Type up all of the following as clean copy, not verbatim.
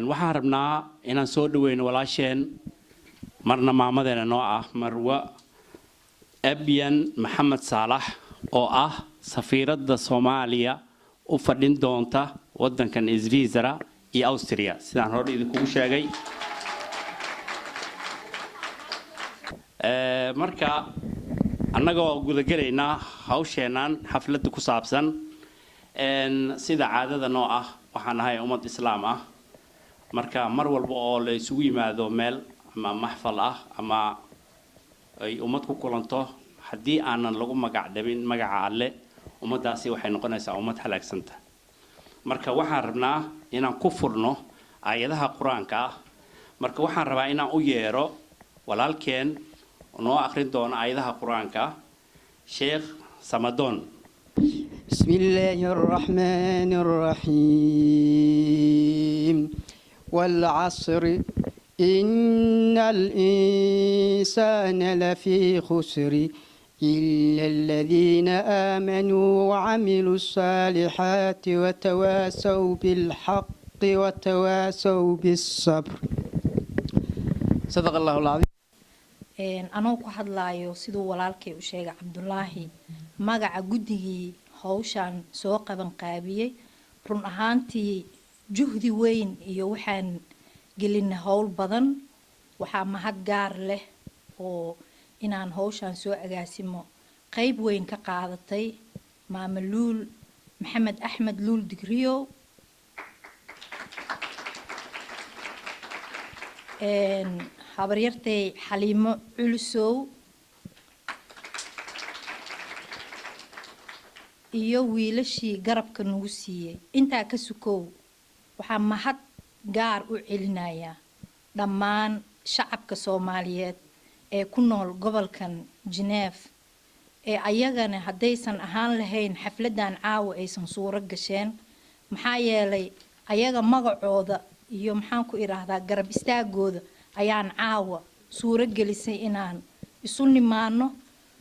waxaan rabnaa inaan soo dhaweyno walaasheen marna maamadeena noo ah Marwa Abyan Maxamed Saalax oo ah safiiradda Soomaaliya u fadhin doonta wadankan Switzerland iyo Austria sidaan hore idinku sheegay marka annagoo guda galeynaa hawsheenan xafladda ku saabsan sida caadada noo ah waxaan ahay ummad islaam ah marka mar walba oo la isugu yimaado meel ama maxfal ah ama ay ummad ku kulanto hadii aanan lagu magac dhabin magaca Alle ummadaasi waxay noqonaysaa ummad halaagsanta marka waxaan rabnaa inaan ku furno aayadaha quraanka marka waxaan rabaa inaan u yeero walaalkeen noo akhrin doona aayadaha quraanka Sheikh Samadon بسم الله الرحمن الرحيم والعصر إن الإنسان لفي خسر إلا الذين آمنوا وعملوا الصالحات وتواسوا بالحق وتواسوا بالصبر صدق الله العظيم. أنا كحد لايو سيدو ولالكي وشيخ عبد الله magaca guddigii hawshan soo qaban qaabiyay run ahaantii juhdi weyn iyo waxaan gelinay hawl badan waxa mahad gaar leh oo inaan hawshan soo agaasimo qayb weyn ka qaadatay maama Luul Maxamed Axmed Luul Digriyo habaryartay Xaliimo Culusow iyo wiilashii garabka nagu siiyay inta ka sukow waxa mahad gaar u celinaya dhammaan shacabka Soomaaliyeed ee ku nool gobolkan Geneva ee ayagana hadaysan ahaan lahayn xafladan caawa aysan suuro gasheen maxaa yeelay ayaga magacooda iyo maxaan ku iraahdaa garab istaagooda ayaan caawa suuro gelisay inaan isu nimaano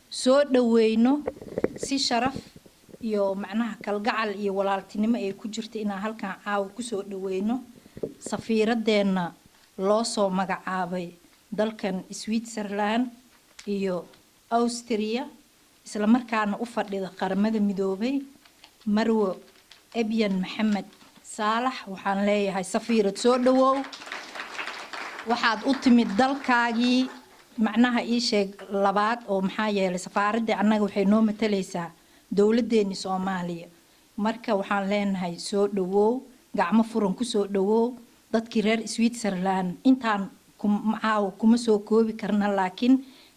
soo dhaweyno si sharaf iyo macnaha kalgacal iyo walaaltinimo ay ku jirto inaan halkan caaw ku soo dhaweyno safiiradeena loo soo magacaabay dalkan Switzerland iyo Austria isla markaana u fadhida qaramada midoobay Marwo Abyan Maxamed Saalax waxaan leeyahay safiirad soo dhawow waxaad u timid dalkaagii macnaha ii sheeg labaad oo maxaa yeelay safaaradda annaga waxay noo matalaysaa dawladeena Soomaaliya marka waxaan leenahay soo dhawow gacmo furan ku soo dhawow dadkii reer Switzerland intaan kuma soo koobi karna laakiin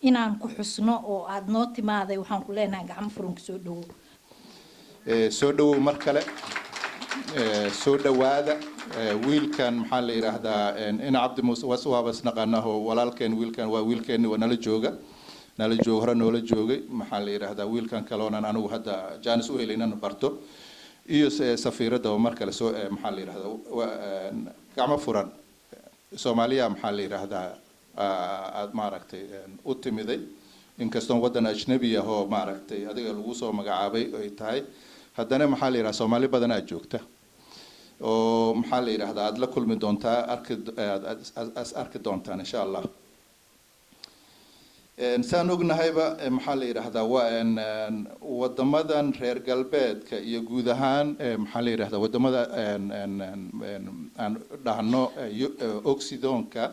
inaan ku xusno oo aad noo timaaday waxaan ku leenahay gacmo furan ku soo dhawow soo dhawow mar kale soo dhawaada wiilkan maxaa la yiraahdaa in Cabdi Muuse waswaabas naqanaho walaalkeen wiilkan waa wiilkeenni nala jooga hore noola joogay maxaa la yiraahdaa wiilkan kaloonan anigu hadda jaanis u helaynan barto iyo safiirada oo mar kale soo maxaa la yiraahdaa gacmo furan Soomaaliya maxaa la yiraahdaa aad maaragtay u timiday inkastoo wadan ajnabi ah oo maaragtay adiga lagu soo magacaabay ay tahay haddana maxaa la yiraahdaa Soomaali badan aad joogta oo maxaa la yiraahdaa aad la kulmi doontaa arki doontaan insha Allah saan ognahayba maxaa la yiraahdaa waa wadamadan reer galbeedka iyo guud ahaan maxaa la yiraahdaa wadamada aan dhahno Occidentka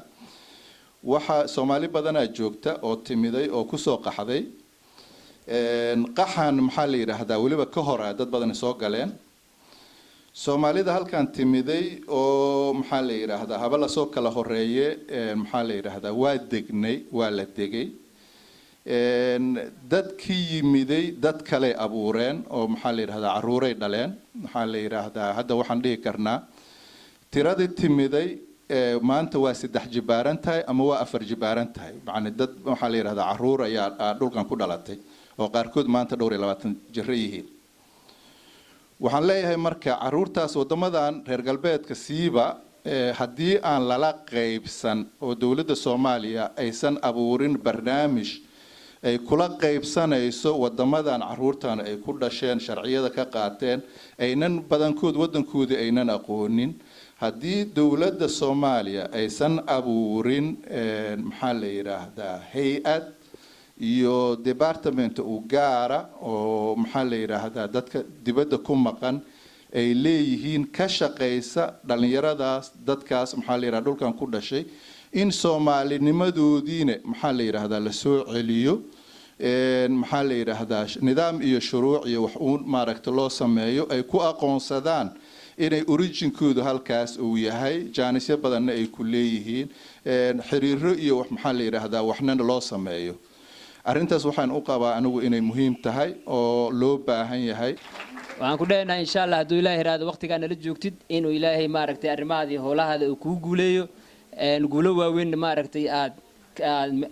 waxa Soomaali badan aad joogta oo timiday oo ku soo qaxday qaxan maxaa la yiraahdaa waliba ka hor dad badan soo galeen Soomaalida halkan timiday oo maxaa la yiraahdaa haba la soo kala horeeyay maxaa la yiraahdaa waa degnay waa la degay dadkii yimiday dad kale abuureen oo maxaa la yiraahdaa caruuray dhaleen maxaa la yiraahdaa hadda waxaan dhihi karnaa tiradii timiday maanta waa 3 jibaaran tahay ama waa 4 jibaaran tahay macna dad maxaa la yiraahdaa caruur ayaa dhulkan ku dhalatay oo qaarkood maanta dhowr 20 jir yihiin waxaan leeyahay marka caruurtaas wadamadan reer galbeedka siiba haddii aan lala qaybsan oo dawladda Soomaaliya aysan abuurin barnaamij ay kula qaybsanayso wadamadan caruurtan ay ku dhasheen sharciyada ka qaateen aynan badankood wadankoodii aynan aqoonin haddii dowladda Soomaaliya aysan abuurin maxaa la yiraahdaa hay-ad iyo department u gaara oo maxaa la yiraahdaa dadka dibadda ku maqan ay leeyihiin ka shaqeysa dhalinyaradaas dadkaas maxaa la yiraahdaa dhulkan ku dhashay in Soomaalinimadoodiina maxaa la yiraahdaa la soo celiyo maxaa la yiraahdaa nidaam iyo shuruuc iyo wax uu maaragta loo sameeyo ay ku aqoonsadaan inay originkoodu halkaas uu yahay jaanisyo badanna ay ku leeyihiin xiriiro iyo wax maxaa la yiraahdaa waxna loo sameeyo arrintaas waxaan u qabaa anigu inay muhiim tahay oo loo baahan yahay waxaan ku dhahayna insha Allah hadduu Ilaahay yiraahdo waqtiga nala joogtid inuu Ilaahay maaragtay arrimahaadii howlahaada uu ku guuleeyo guulo waaweyn maaragtay aad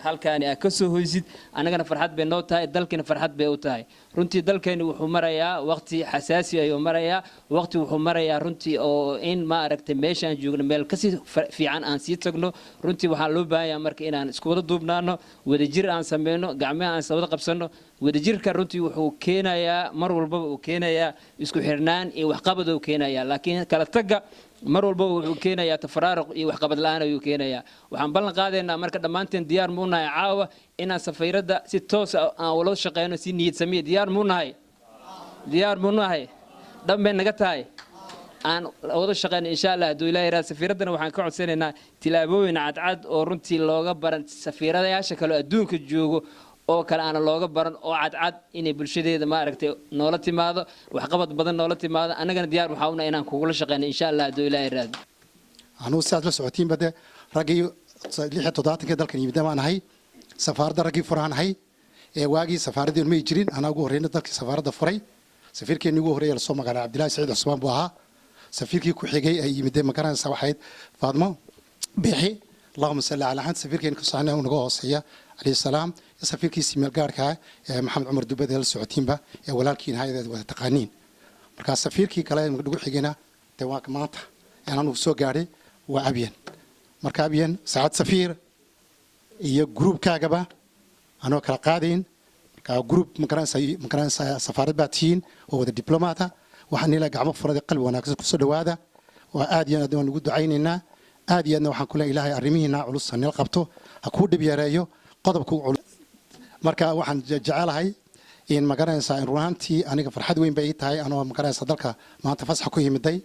halkaan ka soo hoysid anagana farxad bay noo tahay dalkina farxad bay u tahay runtii dalkeenu wuxuu marayaa waqti xasaasi ah oo marayaa waqti wuxuu marayaa runtii oo in ma aragtay meeshaan joogno meel ka sii fiican aan sii tagno runtii waxaan loo baahan yahay marka inaan isku wada duubnaano wadajir aan sameeyno gacmaha aan wada qabsano wadajirka runtii wuxuu keenayaa mar walba uu keenayaa isku xirnaan iyo wax qabad uu keenayaa laakiin kala taga mar walba wuxuu keenayaa tafaraaruq iyo wax qabad la'aan ayuu keenayaa waxaan ballan qaadaynaa marka dhammaanteen diyaar mu nahay caawa inaan safiirada si toos ah aan wada shaqeyno si niyad samee diyaar mu nahay dhammaan naga tahay aan wada shaqeyno insha Allah hadduu Ilaahay yiraahdo safiiradana waxaan ka codsanaynaa tilaabooyin cadcad oo runtii looga baran safiiradayaasha kale adduunka joogo oo kale aan looga baran oo cadcad inay bulshadeeda ma aragtay noola timaado wax qabad badan noola timaado anagana diyaar waxaa una inaan kugula shaqeyno insha Allah hadduu Ilaahay yiraahdo anuu sidaad la socotiin bade ragii 76 dalkan yimid baan ahay safaaradda ragii furaanahay waagii safaaradii ma jirin ana ugu horeeyna dalkii safaaradda furay safiirkeeni ugu horeeyay la soo magaalay Cabdilaahi Saciid Cusmaan buu ahaa safiirkii ku xigay ay yimid magaranaysa waxayd Faadmo Bixi Allahumma salli ala Muhammad safiirkeeni ku saanay ugu hooseeya عليه السلام سفير كيسي ملقاركا محمد عمر دبادة السعودين با ولكن هاي ذا تقانين مركز سفير كي كلام نقول حقنا تواك مات أنا نفسه قاري وأبين مركز أبين ساعات سفير هي جروب كاجبا أنا كلا قادين كجروب مكان سفارة باتين هو الدبلوماتا وحني لا جمع فرد قلب وناقص كسر هذا وآدي أنا دون وجود عيننا آدي أنا وحن كل إلهي أرمينا علوس نلقبته أكود بيرايو qodobku marka waxaan jecelahay in magaranaysa in ruuhantii aniga farxad weyn bay tahay anoo magaranaysa dalka maanta fasax ku yimiday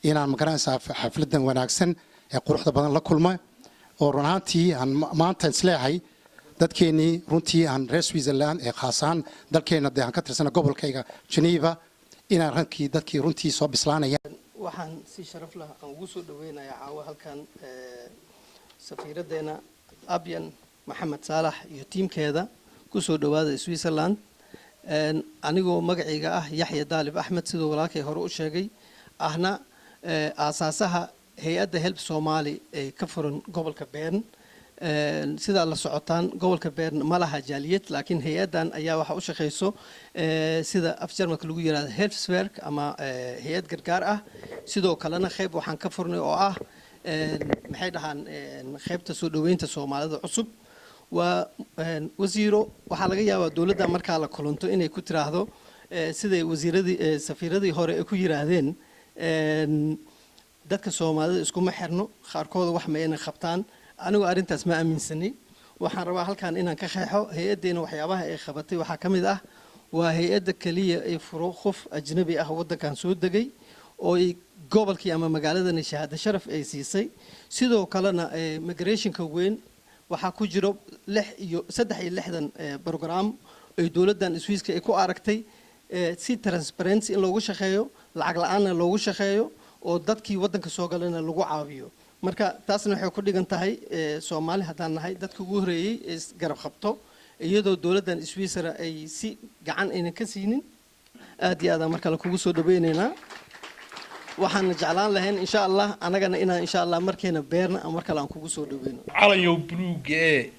inaan magaranaysa xafladan wanaagsan ee quruxda badan la kulmay oo ruuhantii aan maanta isleeyahay dadkeenii runtii aan reer Switzerland ee khaasan dalkeena aan ka tirsan gobolkayga Geneva inaan rankii dadkii runtii soo bislaanayaan waxaan si sharaf leh aan ugu soo dhaweynayaa caawa halkan safiiradeena Abyan محمد صالح iyo tiimkeeda ku soo dhawaada Switzerland anigoo magacayga ah Yaxya Daalib Axmed sidoo walaalkay hore u sheegay ahna aasaasaha hay'adda Help Somali ee ka furan gobolka Bern sida la socotaan gobolka Bern ma laha jaaliyad laakiin hay'adan ayaa waxa u shaqeyso sida afjarmalka lagu yiraahdo Helpswerk ama hay'ad gargaar ah sidoo kalena qayb waxaan ka furnay oo ah maxay dhahaan qaybta soo dhaweynta Soomaalida cusub وزيرو waxaa laga yaabaa dawladda marka la kulanto inay ku tiraahdo sida wasiiradii safiiradii hore ay ku yiraahdeen dadka Soomaalida isku ma xirno qaarkood wax ma ayna qabtaan anigu arintaas ma aaminsani waxaan rabaa halkan inaan ka qeexo hay'adeena waxyaabaha ay qabatay waxa kamid ah waa hay'adda kaliya ay furo qof ajnabi ah wadankan soo degay oo gobolkii ama magaaladana shahaado sharaf ay siisay sidoo kalena migration-ka weyn waxaa ku jiro 63 program ay dawladdan Swiss ay ku aragtay si transparency in loogu shaqeeyo lacag la'aan loogu shaqeeyo oo dadkii wadanka soo galayna lagu caawiyo marka taasna waxay ku dhigan tahay Soomaali hadaan nahay dadka ugu horeeyay ee garab qabto iyadoo dawladdan Swiss ay si gacan ayna ka siinin aad iyo aad marka la kugu soo dhaweynayna waxaan jeclaan lahayn insha Allah anagana inaan insha Allah markeena beerna ama marka aan kugu soo dhaweyno calanyo buluug ee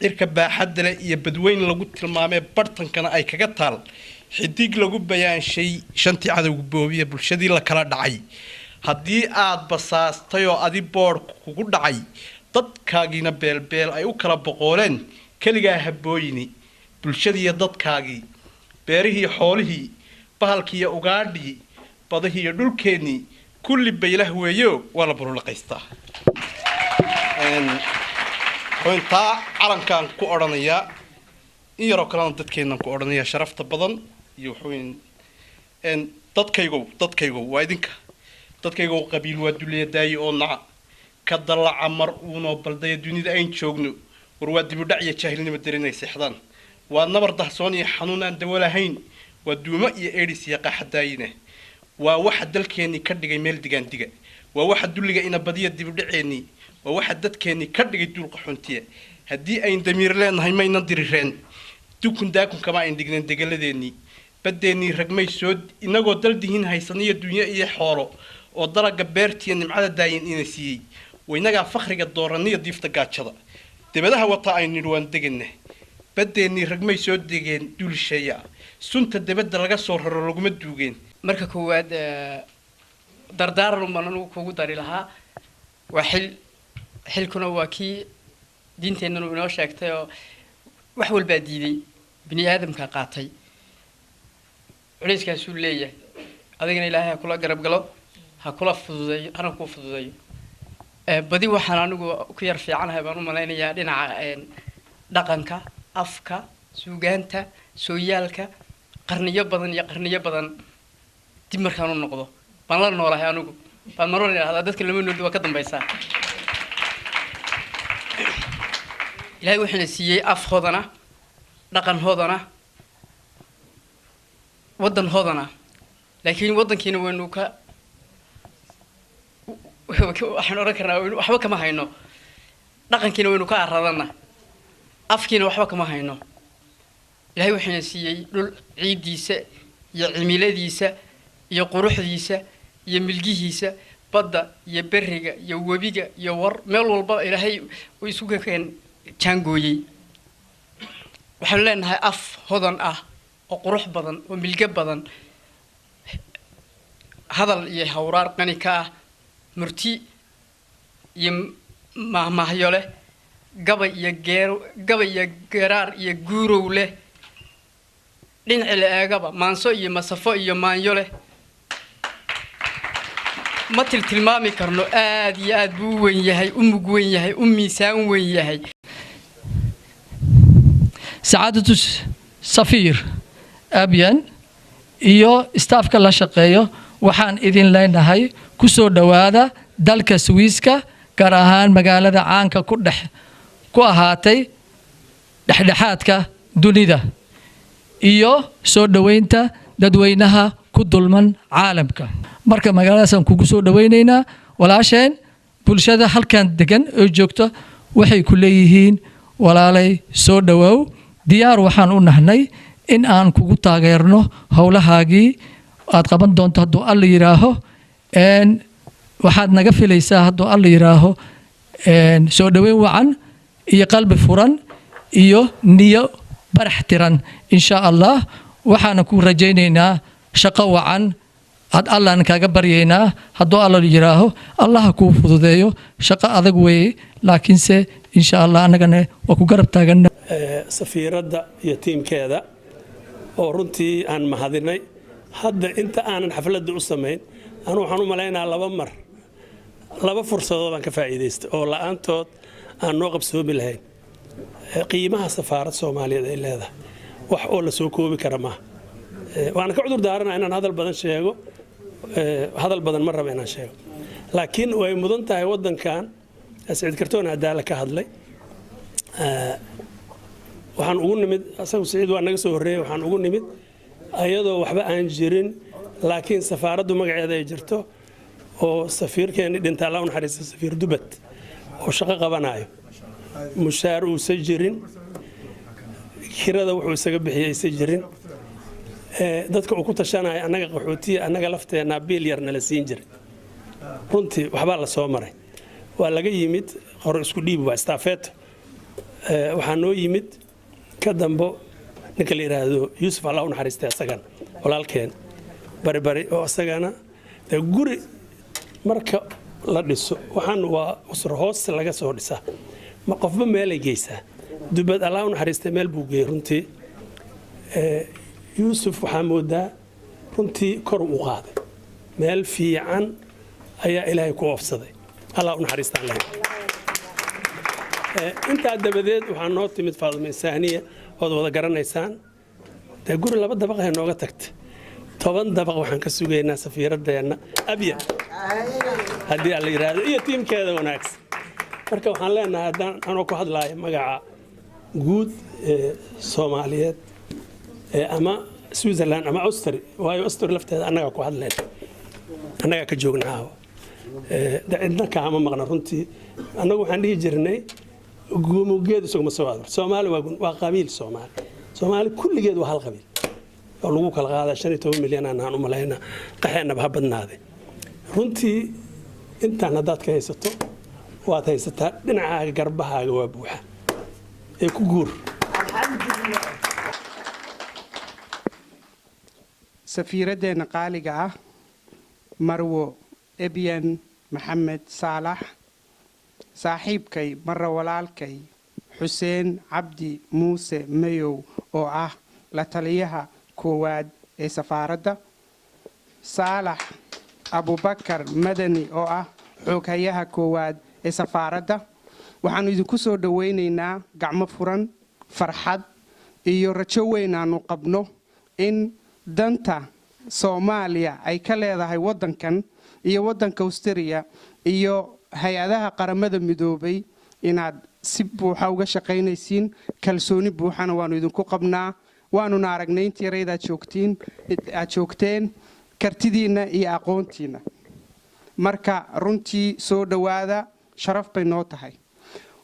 cirka baaxad leh iyo badweyn lagu tilmaamay bartankana ay kaga taal xidig lagu bayaanshay shantii cadawga boobiye bulshadii la kala dhacay haddii aad basaastay oo adi board kugu dhacay dadkaagiina beelbeel ay u kala boqoleen kaligaa habooyini bulshadii dadkaagii beerihii xoolihii bahalkii ugaadhii badahii dhulkeeni kulli baylah weeyo wala burulaqaystaa intaa calankan ku odhanayaa in yaroo kalena dadkeennan ku odhanayaa sharafta badan iyo wuxuu dadkaygo waa idinka dadkaygo qabiil waa duleedaaye oo naca ka dalaca mar uunoo baldaya dunida ayn joogno war waa dibudhac iyo jaahilnimo darinay seexdaan waa nabar dahsoon iyo xanuun aan dawo lahayn waa duumo iyo eedhis iyo qaxadaayina waa waxa dalkeennii ka dhigay meel digaandiga waa waxa dulliga ina badiya dibudhaceennii waa waxa dadkeennii ka dhigay duul qaxoontiya haddii ayn damiir leenahay maynan dirireen dukun daakun kama ayn dhigneen degalladeennii badeennii ragmay soo inagoo daldihiin haysaniyo dunyo iyo xoolo oo dalaga beertiya nimcada daayin ina siiyey waynagaa fakhriga dooraniyo diifta gaajada dibadaha wata aynu nidhi waan degana badeennii ragmay soo degeen duulisheeya sunta dibadda laga soo raro laguma duugeen marka koowaad dardaaran umbaan anugu kugu dari lahaa waa xilkuna waa kii diinteennanu inoo sheegtay oo wax walbaa diiday bini aadamka qaatay culayskaasuu leeyahay adigana ilaahay ha kula garab galo ha kula fududeeyo hana kuu fududeeyo badi waxaan anigu ku yar fiicanahay baan u malaynayaa dhinaca dhaqanka afka suugaanta sooyaalka qarniyo badan dib markaan u noqdo baan la noolahay anigu baan maroon idhaahdaa dadka lama nooldi waa ka dambaysaa ilaahay wuxuuna siiyey af hoodana dhaqan hoodana waddan hoodana laakiin waddankiina waynu ka waxaan oran karnaa waxba kama hayno dhaqankiina waynu ka aradana afkiina waxba kama hayno ilaahay wuxuuna siiyey dhul ciidiisa iyo cimiladiisa iyo quruxdiisa iyo milgihiisa badda iyo beriga iyo webiga iyo war meel walba ilaahay uu isugu keen jaangooyey waxaan leenahay af hodan ah oo qurux badan oo milga badan hadal iyo hawraar qani ka ah murti iyo mahmahyo leh gabay iyo geeraar iyo guurow leh dhinaci la eegaba maanso iyo masafo iyo maanyo leh ma tilmaami karno aad iyo aad buu u weyn yahay u mug weyn yahay u miisaan weyn yahay سعادة سفير أبيان iyo staafka la shaqeeyo waxaan idin leenahay ku soo dhawaada dalka Swiiska gaar ahaan magaalada caanka ku ahaatay dhexdhexaadka dunida iyo soo dhaweynta dadweynaha ku dulman caalamka marka magaaladaasaan kugu soo dhaweynaynaa walaasheen bulshada halkan degan oo joogto waxay ku leeyihiin walaalay soo dhawow diyaar waxaan u nahnay in aan kugu taageerno howlahaagii aad qaban doonto hadduu alla yiraaho waxaad naga filaysaa hadduu alla yiraaho soo dhaweyn wacan iyo qalbi furan iyo niyo barax tiran insha allah waxaan ku rajaynaynaa shaqo wacan ad allaan kaaga baryaynaa hadduu alla yiraaho allah kuu fududeeyo shaqo adag weeye laakiinse insha allah annagana waa ku garab taaganna safiiradda iyo tiimkeeda oo runtii aan mahadinay hadda inta aanan xafladda u samayn anu waxaan u malaynaa laba fursadood aan ka faa'iidaystay oo la'aantood aan noo qabsoomi lahayn qiimaha safaarad Soomaaliyeed ay leedahay wax oo la soo koobi kara ma waan ka cudur daaranahay inaan hadal badan sheego hadal badan ma rabo inaan sheego laakiin way mudan tahay wadankan Saciid Kartoon Adaala ka hadlay waxaan ugu nimid asagu Saciid waa naga soo horeeyay waxaan ugu nimid ayadoo waxba aan jirin laakiin safaaraddu magaceeda ay jirto oo safiirkeeni dhinta Allah u naxariisto safiir Dubad oo shaqo qabanayo mushaar uu sajirin kirada wuxuu isaga bixiyay sajirin dadka uu ku tashanay anaga qaxootiga anaga lafteena biil yarna la siin jiray runtii waxba la soo maray waa laga yimid qor isku dhiib waa staafeet waxaa noo yimid ka dambo ninka la yiraahdo Yuusuf Allah u naxariistay asagan walaalkeen bari oo asagana guri marka la dhiso waxaan waa usr hoos laga soo dhisaa ma qofba meel ay geysaa Dubad Allah u naxariistay meel buu geeyay runtii Yuusuf waxaa moodaa runtii kor u qaaday meel fiican ayaa ilaahay ku oofsaday allah u naxariistaan lahayn intaa dabadeed waxaa noo timid Faadimo Insaaniya ood wada garanaysaan dee guri 2 dabaq ay nooga tagtay 10 dabaq waxaan ka sugaynaa safiiraddeena Abyan haddii alla yiraahdo iyo tiimkeeda wanaagsan marka waxaan leenahay haddaan anoo ku hadlaayo magaca guud Soomaaliyeed ama Switzerland ama Austria waayo Austria lafteeda annaga ku hadlayna annaga ka joognaa cidna kaama maqna runtii annagu waxaan dhihi jirnay guumugeed isaguma soo aadar Soomaali waa qabiil Soomaali kulligeed waa hal qabiil oo lagu kala qaadaa 15 milyan aan u maleeyna qaxeenaba ha badnaaday runtii intaan haddaad ka haysato waad haysataa dhinacaaga garbahaaga waa buuxa ee ku guur safiiraddeena qaaliga ah marwo Abyan Maxamed Saalax saaxiibkay marra walaalkay Xuseen Cabdi Muuse Mayow oo ah la taliyaha koowaad ee safaaradda Saalax Abubakar Madani oo ah xoghayaha koowaad ee safaaradda waxaanu idinku soo dhaweynaynaa gacmo furan farxad iyo rajo weyn aanu qabno in danta Soomaaliya ay ka leedahay wadankan iyo wadanka Austria iyo hay-adaha qaramada midoobay inaad si buuxa uga shaqaynaysiin kalsooni buuxana waanu idinku qabnaa waanu aragnay intii yarayda aad joogteen kartidiina iyo aqoontiina marka runtii soo dhawaada sharaf bay noo tahay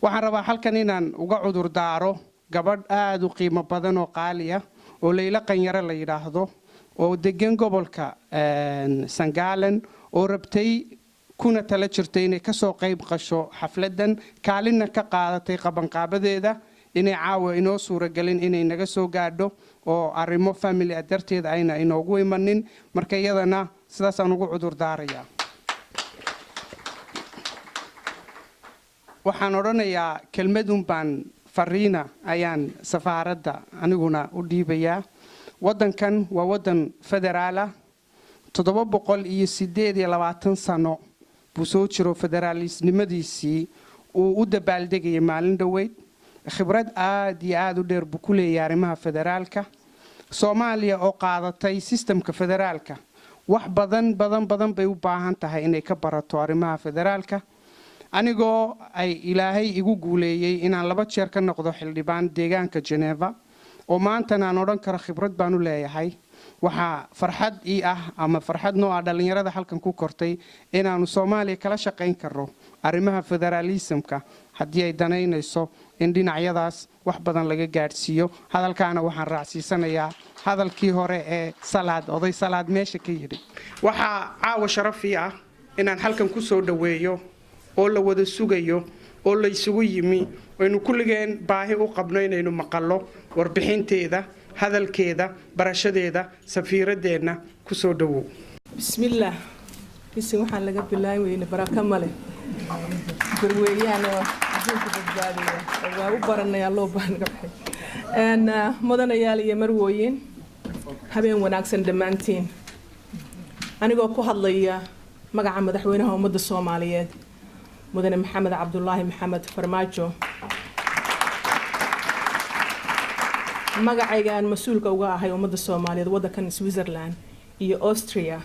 waxaan rabaa halkan inaan uga cudur daaro gabadh aad u qiimo badan oo qaali ah oo Leyla Qanyare la yiraahdo oo degan gobolka Sangalen oo rabtay kuna tala jirtay inay ka soo qayb qasho xafladan kaalina ka qaadatay qabanqaabadeeda inay caawa inoo suuragelin inay naga soo gaadho oo arrimo family adarteed ayna inoogu imanin marka iyadana sidaas aan ugu cudur daarayaa waxaan oranayaa kelmadun baan fariina ayaan safaaradda aniguna u dhiibayaa wadankan waa wadan federaal ah 728 sano buu soo jiro federalisnimadiisii uu u dabaaldegayay maalin dhaweyd khibrad aad iyo aad u dheer buu ku leeyahay arrimaha federaalka Soomaaliya oo qaadatay systemka federaalka wax badan bay u baahan tahay inay ka barato arrimaha federaalka anigoo ay ilaahay igu guuleeyay inaan 2 jeer ka noqdo xildhibaan deegaanka Geneva oo maanta aan oran karo khibrad baan u leeyahay waxa farxad ii ah ama farxad noo ah dhalinyarada halkan ku kortay inaanu Soomaaliya kala shaqayn karno arrimaha federalismka haddii ay danaynayso in dhinacyadaas wax badan laga gaarsiiyo hadalkaana waxaan raacsiisanayaa hadalkii hore ee oday Salaad meesha ka yiri waxa caawa sharaf ii ah inaan halkan ku soo dhaweeyo oo la wada sugayo oo la isugu yimi waynu kulligeen baahi u qabno inaynu maqallo warbixinteeda hadalkeeda barashadeeda safiiraddeena ku soo dhawow bismillaah isin waxaan laga bilaawayna baraka male gurweeyaan oo adduunka badbaadiya waa u baranayaa loo baahan gabdhaha mudanayaal iyo marwooyin habeen wanaagsan dhammaantiin anigoo ku hadlaya magaca madaxweynaha ummadda Soomaaliyeed mudane Maxamed Cabdullaahi Maxamed Farmaajo magacayga aan mas'uulka uga ahay ummadda Soomaaliyeed wadankan Switzerland iyo Austria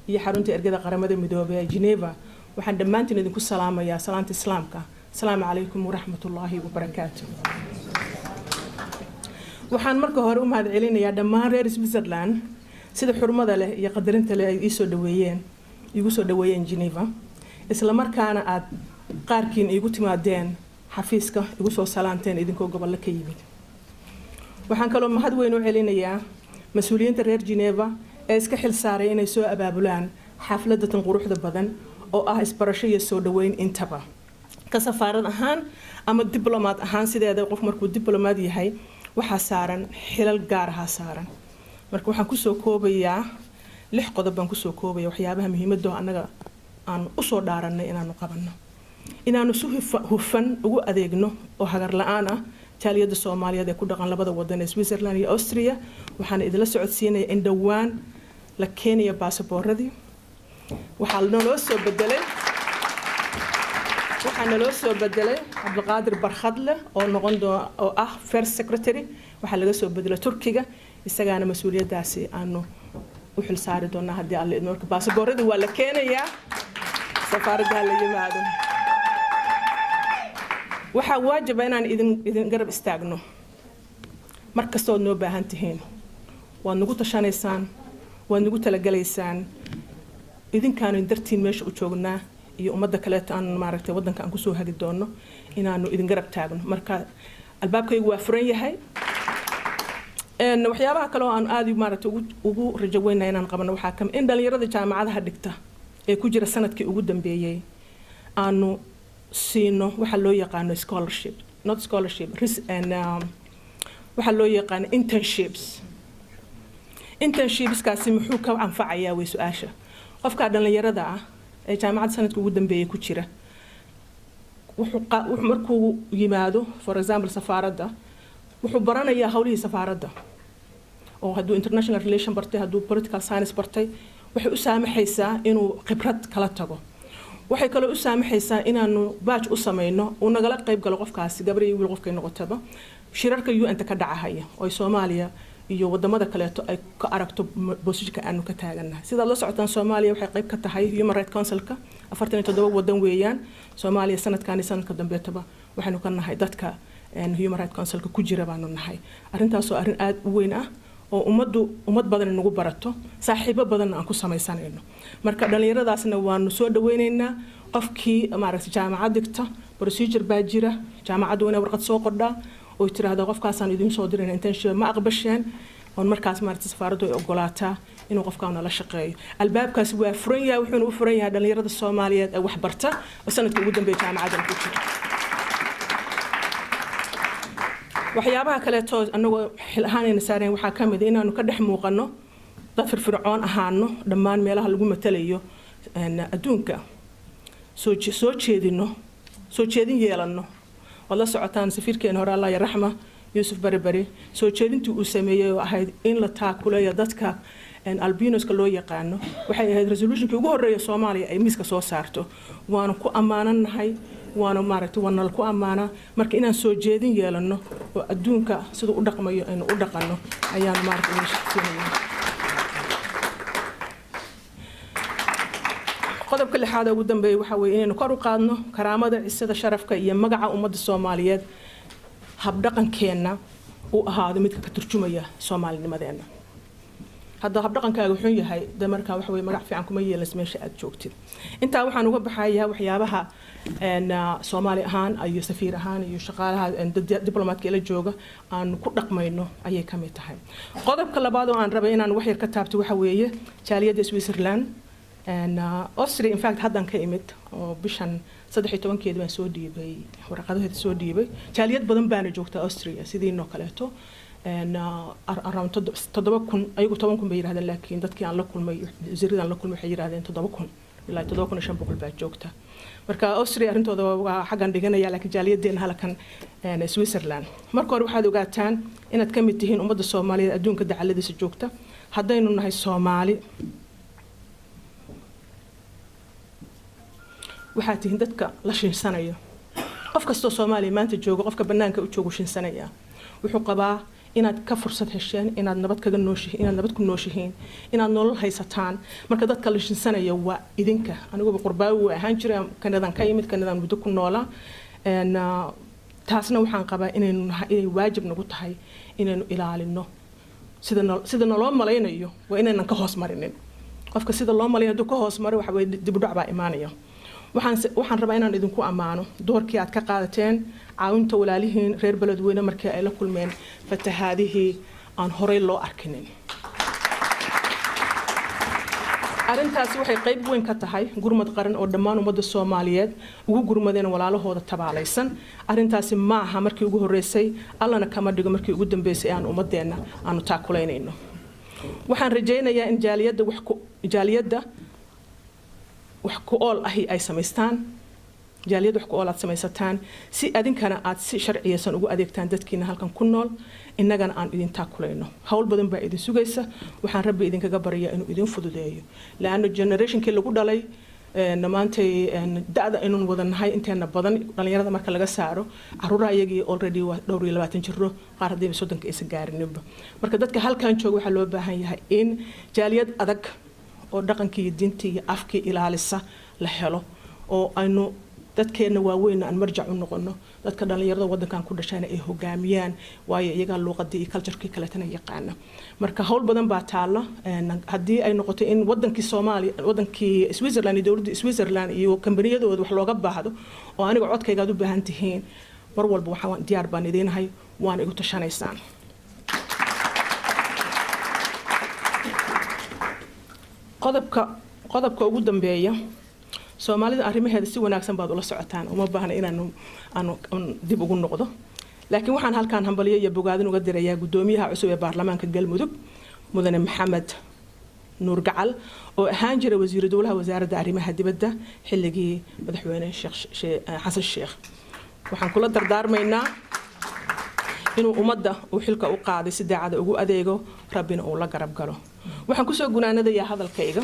iyo xarunta ergada qaramada midoobay ee Geneva waxaan dhammaantiin idinku salaamayaa salaanta islaamka assalaamu calaykum waraxmatullaahi wabarakaatuh waxaan marka hore u mahad celinayaa dhammaan reer Switzerland sida xurmada leh iyo qadarinta leh ay igu soo dhaweeyeen Geneva isla markaana aad qaarkiin igu timaadeen xafiiska igu soo salaanteen idinkoo gobolka ka yimid waxaan kaloo mahad weyn u celinayaa mas'uuliyiinta reer Geneva ee iska xil saaray inay soo abaabulaan xafladda tan quruxda badan oo ah isbarasho iyo soo dhaweyn intaba ka safaarad ahaan ama diblomaad ahaan sideeda qof markuu diblomaad yahay waxa saaran xilal gaar ah saaran marka waxaan ku soo koobayaa 6 qodob baan ku soo koobaya waxyaabaha muhiimadda anaga aan u soo dhaaranay inaanu qabanno inaanu si hufan ugu adeegno oo hagar la'aan ah taaliyada Soomaaliyeed ee ku dhaqan labada wadan ee Switzerland iyo Austria waxaan idila socodsiinayaa in dhawaan la keenayo baasaboorradii waxaa naloo soo bedelay cabdiqaadir barkhadle oo noqon doona oo ah first secretary waxaa laga soo bedelay Turkiga isagaana mas'uuliyadaasi aanu u xil saari doonaa haddii alle idmo marka baasaboorradii waa la keenayaa safaaradda la yimaado waxaa waajib ah inaan idin garab istaagno mar kastoo noo baahan tihiin waad nagu tashanaysaan waad nagu talagalaysaan idinkaanu dartiin meesha u joognaa iyo ummadda kale aan maaragtay waddanka aan ku soo hagi doono inaanu idin garab taagno marka albaabkaygu waa furan yahay waxyaabaha kale oo aan aad maaragtay ugu rajo weynaa inaan qabano waxaa ka mid in dhalinyarada jaamacadaha dhigta ee ku jira sanadkii ugu dambeeyay aanu siino waxa loo yaqaano scholarship not scholarship waxa loo yaqaano internshipskaasi muxuu ka anfacayaa way su'aasha qofka dhalinyarada ah ee jaamacad sanadkii ugu dambeeyay ku jira wuxuu markuu yimaado for example safaaradda wuxuu baranayaa hawlihii safaaradda oo hadduu international relation bartay hadduu political science bartay waxay u saamaxaysaa inuu khibrad kala tago waxay kale u saamaxaysaa inaanu batch u sameeyno oo nagala qayb galo qofkaasi gabar iyo wiil qofkay noqotaba shirarka UN ka dhacaya oo Soomaaliya iyo wadamada kale ay ka aragto boosishka aanu ka taaganahay sida la socotaan Soomaaliya waxay qayb ka tahay Human Rights Council-ka 47 wadan weeyaan Soomaaliya sanadka dambeetaba waxaanu ka nahay dadka Human Rights Council-ka ku jira baanu nahay arintaas oo arin aad u weyn ah oo ummad badan nagu barato saaxiibo badan aan ku samaysanayno marka dhalinyaradaasna waanu soo dhaweynaynaa qofkii maaragtay jaamacad dhigta procedure baa jira jaamacaddu inay warqad soo qordhaa oo tiraahdo qofkaasaan idin soo dirayna internship ma aqbasheen oo markaas maaragtay safaaraddu ay ogolaataa inuu qofkaana la shaqeeyo albaabkaasi waa furan yahay wuxuuna u furan yahay dhalinyarada Soomaaliyeed ee wax barta oo sanadkii ugu dambeeyay jaamacadda ku jira waxyaabaha kale oo anagoo xil ahaan saareen waxaa ka mid ah inaanu ka dhex muuqano dad firfircoon ahaano dhammaan meelaha lagu matalayo adduunka soo jeedin yeelano wala socotaan safiirkeen hore Allah ya raxma Yusuf Barbari soo jeedintii uu sameeyay oo ahayd in la taakuleeyo dadka albinoska loo yaqaano waxay ahayd resolutionkii ugu horeeyay Soomaaliya ay miiska soo saarto waana ku amaananahay waana maaragtay wana ku amaana marka inaan soo jeedin yeelano oo adduunka sida u dhaqmayo aynu u dhaqano ayaan maaragtay shaqeynaa qodobka lixaad ugu dambeeyay waxa weeye inaynu kor u qaadno karaamada isada sharafka iyo magaca ummadda Soomaaliyeed hab dhaqankeena uu ahaado mid ka turjumaya Soomaalinimadeena hadda hab dhaqankaaga wuxuu yahay marka waxa weeye magac fiican kuma yeelas meesha aad joogtid inta waxaan uga baxayaa waxyaabaha Soomaali ahaan iyo safiir ahaan iyo shaqaalaha diblomaadka la jooga aan ku dhaqmayno ayay ka mid tahay qodobka labaad oo aan rabay inaan wax yar ka taabto waxa weeye jaaliyadda Switzerland Austria in fact haddan ka imid oo bishan 13keed baan soo dhiibay warqadaheeda soo dhiibay jaaliyad badan baan joogta Austria sidiinoo kaleeto around 7,000 ayagu 10,000 bay yiraahdeen laakiin dadkii aan la kulmay wasiiradan la kulmay waxay yiraahdeen 7,000 ilaa 7,500 baa joogta marka Austria arintooda waa xagan dhiganaya laakiin jaaliyadeena halkan Switzerland marka hore waxaad ogaataan inaad ka mid tihiin ummadda Soomaaliyeed adduunka dacaladiisa joogta haddaynu nahay Soomaali waxaad tihiin dadka la shinsanayo qof kastoo Soomaali maanta jooga qofka banaanka u joogo shinsanaya wuxuu qabaa inaad ka fursad hesheen inaad nabad kaga nooshihiin inaad nabad ku nooshihiin inaad nolol haysataan marka dadka la shinsanaya waa idinka aniguba qurbaawi waa ahaan jiray kanadan ka yimid kanadan muddo ku noolaa taasna waxaan qabaa inay waajib nagu tahay inaynu ilaalino sida naloo malaynayo waa inaynan ka hoos marinin qofka sida loo malayo hadduu ka hoos maro waxa weeye dib u dhac baa imaanaya waxaan rabaa inaan idinku amaano doorkii aad ka qaadateen caawinta walaalihiin reer beledweyne markii ay la kulmeen fatahaadihii aan horey loo arkinin arintaasi waxay qayb weyn ka tahay gurmad qaran oo dhammaan ummadda Soomaaliyeed ugu gurmadeen walaalahooda tabaalaysan arintaasi ma aha markii ugu horeysay allana kama dhigo markii ugu dambeysay aan ummadeena aanu taakuleynayno waxaan rajaynayaa in jaaliyadda wax ku ool ahi ay samaystaan jaaliyad wax ku oolaad samaysataan si adinkana aad si sharciyeysan ugu adeegtaan dadkiina halkan ku nool innagana aan idin taakulayno hawl badan baa idin sugaysa waxaan rabbi idinkaga baryaa inuu idin fududeeyo laana generationkii lagu dhalay maantay da'da inuu wadanahay inteena badan dhalinyarada marka laga saaro caruuraha iyagii already waa dhowr iyo 20 jiro qaar hadii 30 aysan gaarinba marka dadka halkan jooga waxa loo baahan yahay in jaaliyad adag oo dhaqankii iyo diintii iyo afkii ilaalisa la helo oo aynu dadkeena waaweyn aan marjac u noqono dadka dhalinyarada wadankan ku dhashayna ay hogaamiyaan waayo iyaga luqadii iyo culture-kii kale tan yaqaan marka hawl badan baa taala hadii ay noqoto in wadankii Soomaaliya wadankii Switzerland iyo dawladda Switzerland iyo kambaniyadooda wax looga baahdo oo aniga codkayga u baahan tihiin mar walba waxaan diyaar baan idinahay waan igu tashanaysaan qodobka ugu dambeeya Soomaalida arrimaheeda si wanaagsan baad ula socotaan uma baahna inaanu dib ugu noqdo laakiin waxaan halkaan hambaliyo iyo bogaadin uga dirayaa gudoomiyaha cusub ee baarlamaanka Galmudug mudane Maxamed Nuur Gacal oo ahaan jiray wasiir dowlaha wasaaradda arrimaha dibadda xilligii madaxweyne Xasan Sheekh waxaan kula dardaarmaynaa inuu ummadda uu xilka u qaaday si daacad ugu adeego rabbina uu la garab galo waxaan ku soo gunaanadayaa hadalkayga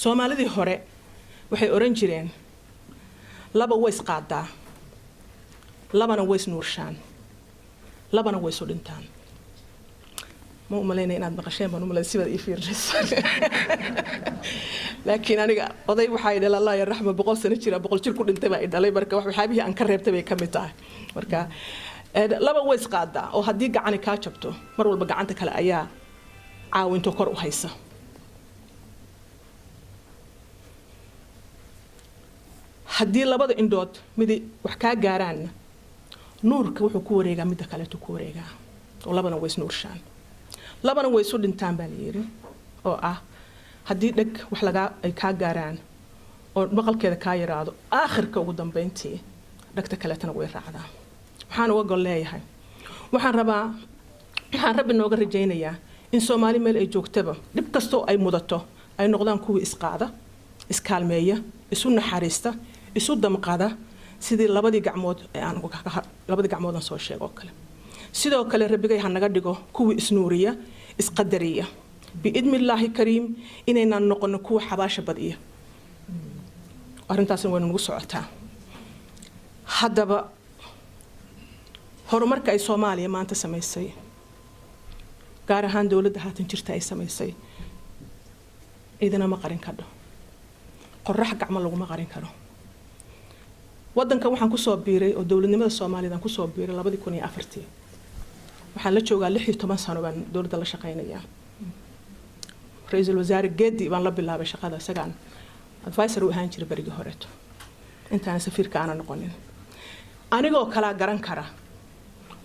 Soomaalidii hore waxay oran jireen laba ways qaadaa labana ways nuurshaan labana ways u dhintaan ma u maleynay inaad maqasheen baan u maleeyay sida ii fiirsay laakiin aniga oday waxa ay dhalay Allah yarxamo 100 sano jira 100 jir ku dhintay baa dhalay marka wax waxaabihii aan ka reebtay bay kamid tahay marka laba ways qaadaa oo hadii gacan ka jabto mar walba gacanta kale ayaa caawinto kor u haysa haddii labada indhood midi wax ka gaaraan nuurka wuxuu ku wareegaa midda kale ku wareegaa oo labana way isnuurshaan labana way isu dhintaan baa la yiri oo ah haddii dhag wax laga ay ka gaaraan oo maqalkeeda ka yiraahdo aakhirka ugu dambeyntii dhagta kale tan way raacdaa waxaan uga gol leeyahay waxaan rabbi nooga rajaynayaa in Soomaali meel ay joogtaba dib kasto ay mudato ay noqdaan kuwa isqaada iskaalmeeya isu naxariista isu damqada sidii labadii gacmood aan soo sheego kale sidoo kale rabbigay ha naga dhigo kuwa isnuuriya isqadariya biidmillaahi kariim inayna noqono kuwa xabaasha badiya arintaasna way nagu socotaa haddaba horumarka ay Soomaaliya maanta sameysay gaar ahaan dawladda haatan jirta ay sameysay idina ma qarin karo qorrax gacmo lagu ma qarin karo wadanka waxaan ku soo biiray oo dawladnimada Soomaaliya ku soo biiray 2004 waxaan la joogaa 16 sano baan dawladda la shaqeynayaa ra'iisul wasaare Geedi baan la bilaabay shaqada isagaan advisor u ahaan jiray barigi horeeto intaan safiirka aan noqonin anigoo kala garan kara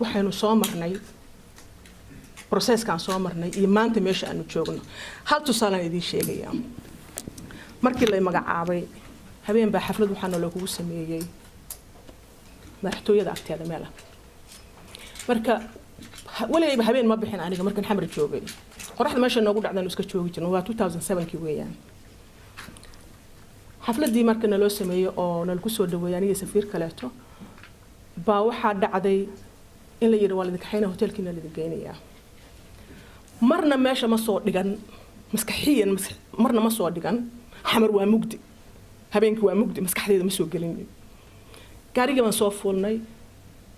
waxaanu soo marnay processkaan soo marnay iyo maanta meesha aanu joogno hal tusaale idin sheegaya markii la magacaabay habeen baa xaflad waxaan loogu sameeyay madaxtooyada agteeda meel marka waliba habeen ma bixin aniga markan xamar joogay qoraxda meesha noogu dhacdan iska joogi jirnay waa 2007kii weeyaan xafladii markan loo sameeyay oo nalku soo dhaweeyay aniga safiir kaleeto baa waxa dhacday in la yiri waalid kaxayna hotelkiina la geeynayaa marna meesha ma soo dhigan maskaxiyan marna ma soo dhigan xamar waa mugdi habeenkii waa mugdi maskaxdeeda ma soo gelin gaariga baan soo fuulnay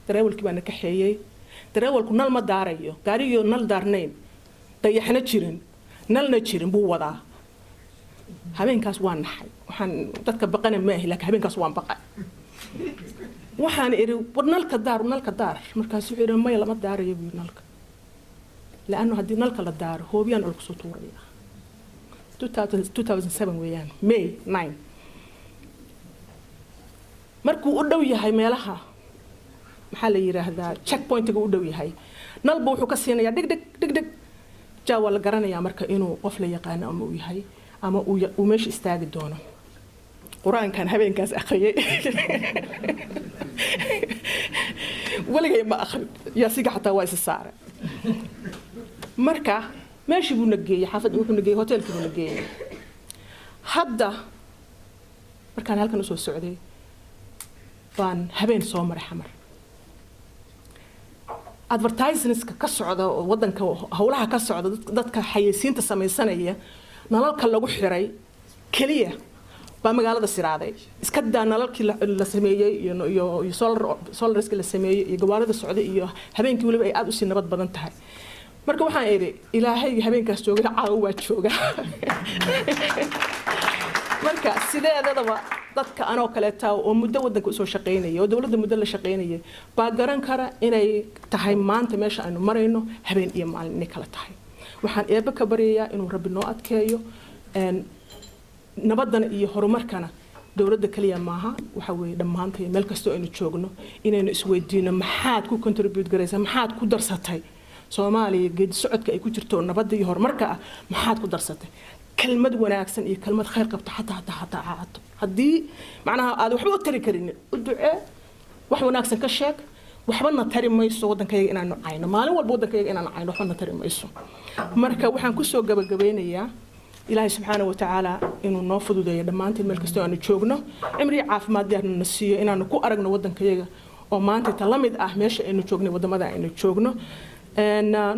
dareewalkii baan ka xeeyay dareewalku nal ma daarayo gaariga nal daarnayn dayaxna jirin nalna jirin buu wadaa habeenkaas waan naxay waxaan dadka baqana ma ahi laakiin habeenkaas waan baqay waxaan iri nalka daar markaas wuxuu iri may lama daarayo buu nalka laana hadii nalka la daaro hoobiyaan ul ku soo tuuraya 2007 weeyaan May 9 markuu u dhow yahay meelaha maxaa la yiraahdaa checkpoint-ga u dhow yahay nalba wuxuu ka siinayaa dig jaawa la garanayaa marka inuu qof la yaqaan ama uu yahay ama uu meesha istaagi doono quraankan habeenkaas akhriyay waligay ma akhrin yaa siga xataa waa is saaray marka meeshii buu nageeyay xaafad wuxuu nageeyay hotelkii buu nageeyay hadda markaan halkan usoo socday baan habeen soo maray xamar advertisements-ka ka socda oo wadanka howlaha ka socda dadka xayeysiinta samaysanaya nalalka lagu xiray kaliya baa magaalada siraaday iska daa nalalkii la sameeyay iyo solarska la sameeyay iyo gawaarida socda iyo habeenkii waliba ay aad u sii nabad badan tahay marka waxaan idhi ilaahay habeenkaas joogay caawa waa jooga marka sideedaba dadka anoo kaleeta oo muddo wadanka usoo shaqeynaya oo dawladda muddo la shaqeynaya baa garan kara inay tahay maanta meesha aynu marayno habeen iyo maalin inay kala tahay waxaan eebbe ka baryayaa inuu rabbi noo adkeeyo nabadana iyo horumarkana dawladda kaliya maaha waxa weeye dhammaantay meel kastoo aynu joogno inaynu isweydiino maxaad ku contribute garaysaa maxaad ku darsatay Soomaaliya geedi socodka ay ku jirto nabadda iyo horumarka ah maxaad ku darsatay كلمة وناكسن إيه كلمة خير قبط حتى عاد هدي معناها هذا وحبو تري كرين الدعاء وحبو ناكسن كشك وحبنا تري ما يسوى ودن كي إننا عينه ما له والبودن كي إننا عينه وحبنا تري ما يسوى مركب وحن كسو جبين إياه إلهي سبحانه وتعالى إنه نافض ده لما أنت الملك استوى نشوفنا عمري عاف ما ده النسية إننا نكو أرجنا ودن كي وما أنت تلمد أهمش إنه شوفنا ودن ما ده إنه شوفنا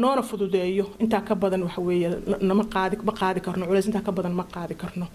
noona fududeeyo intaa ka badan waxa weeye nama qaadi karno culays intaa ka badan ma qaadi karno